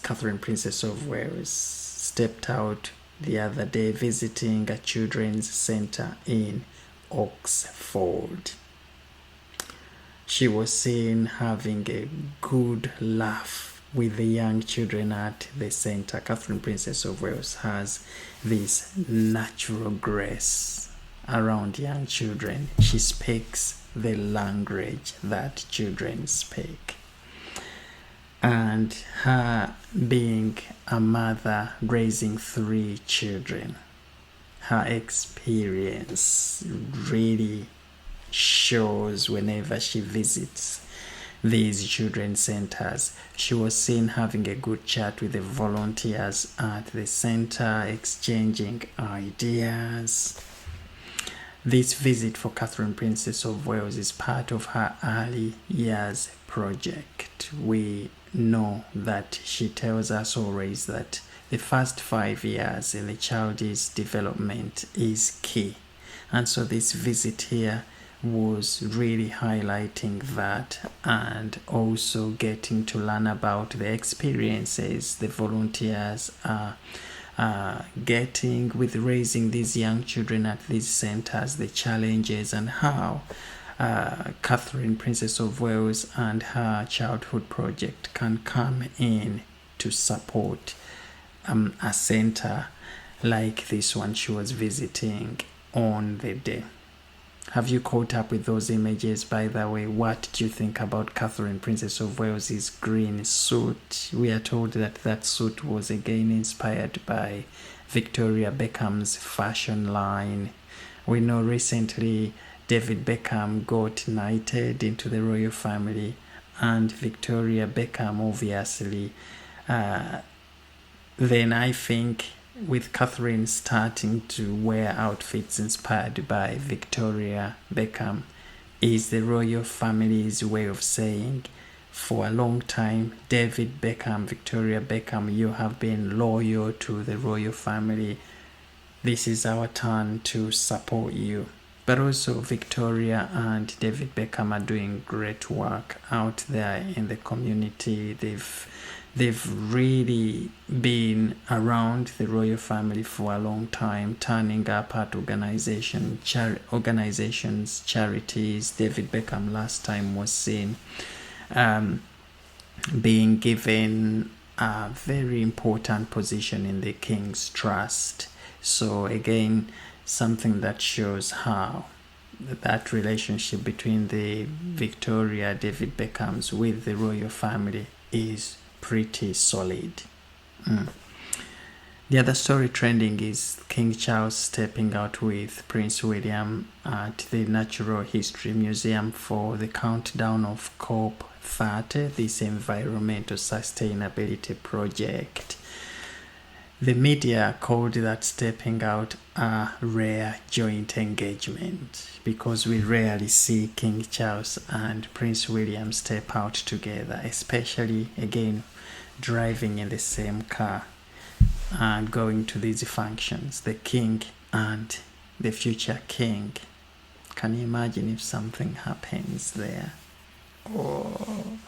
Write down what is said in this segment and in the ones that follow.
Catherine, Princess of Wales, stepped out the other day visiting a children's center in Oxford. She was seen having a good laugh with the young children at the center. Catherine, Princess of Wales, has this natural grace around young children. She speaks the language that children speak. And her being a mother raising 3 children, her experience really shows whenever she visits these children's centers. She was seen having a good chat with the volunteers at the center, exchanging ideas. This visit for Catherine, Princess of Wales, is part of her early years project. We know that she tells us always that the first 5 years in the child's development is key. And so this visit here was really highlighting that, and also getting to learn about the experiences the volunteers are getting with raising these young children at these centers, the challenges, and how Catherine, Princess of Wales, and her childhood project can come in to support a center like this one she was visiting on the day. Have you caught up with those images, by the way? What do you think about Catherine, Princess of Wales's green suit? We are told that that suit was again inspired by Victoria Beckham's fashion line. We know recently David Beckham got knighted into the royal family, and Victoria Beckham obviously. Then I think with Catherine starting to wear outfits inspired by Victoria Beckham, is the royal family's way of saying, for a long time, David Beckham, Victoria Beckham, you have been loyal to the royal family. This is our turn to support you. But also Victoria and David Beckham are doing great work out there in the community. They've really been around the royal family for a long time, turning up at organizations, charities. David Beckham last time was seen being given a very important position in the King's Trust. So again, something that shows how that relationship between the Victoria, David Beckhams with the royal family is pretty solid. The other story trending is King Charles stepping out with Prince William at the Natural History Museum for the countdown of COP30, this environmental sustainability project. The media called that stepping out a rare joint engagement, because we rarely see King Charles and Prince William step out together, especially again driving in the same car and going to these functions, the king and the future king. Can you imagine if something happens there? Oh,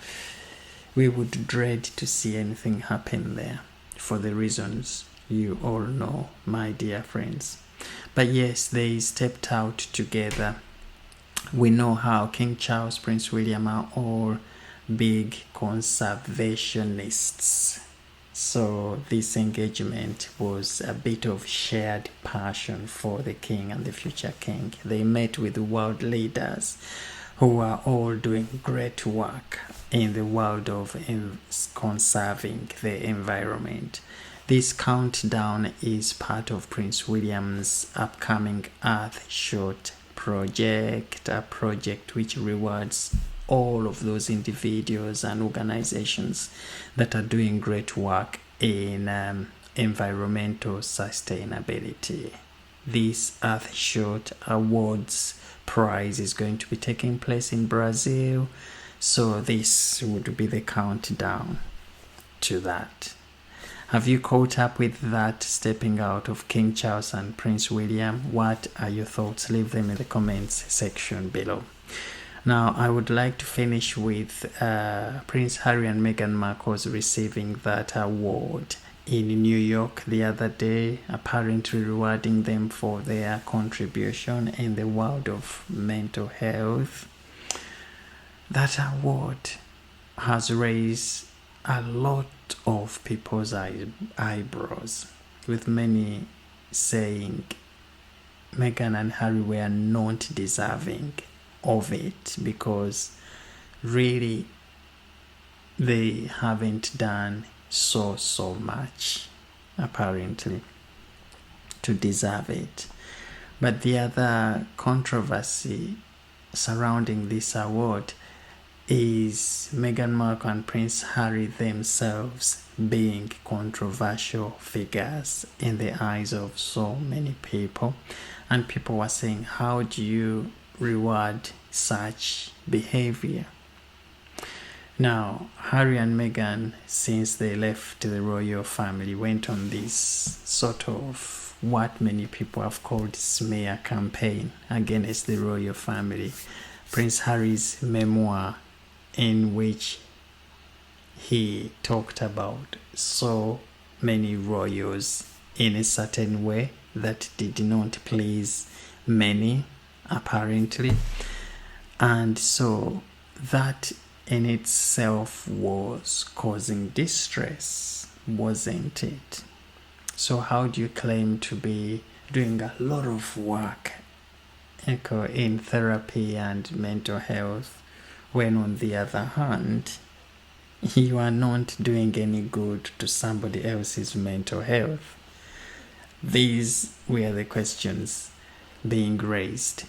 we would dread to see anything happen there, for the reasons you all know, my dear friends. But yes, they stepped out together. We know how King Charles, Prince William are all big conservationists. So this engagement was a bit of shared passion for the king and the future king. They met with world leaders who are all doing great work in the world of conserving the environment. This countdown is part of Prince William's upcoming Earthshot project, a project which rewards all of those individuals and organizations that are doing great work in environmental sustainability. This Earthshot Awards prize is going to be taking place in Brazil, so this would be the countdown to that. Have you caught up with that stepping out of King Charles and Prince William? What are your thoughts? Leave them in the comments section below. Now, I would like to finish with Prince Harry and Meghan Markle's receiving that award in New York the other day, apparently rewarding them for their contribution in the world of mental health. That award has raised a lot of people's eyebrows, with many saying Meghan and Harry were not deserving of it because really they haven't done so much apparently to deserve it. But the other controversy surrounding this award is Meghan Markle and Prince Harry themselves being controversial figures in the eyes of so many people. And people were saying, how do you reward such behavior? Now, Harry and Meghan, since they left the royal family, went on this sort of what many people have called smear campaign against the royal family. Prince Harry's memoir, in which he talked about so many royals in a certain way that did not please many, apparently. And so that in itself was causing distress, wasn't it? So how do you claim to be doing a lot of work in therapy and mental health when on the other hand you are not doing any good to somebody else's mental health? These were the questions being raised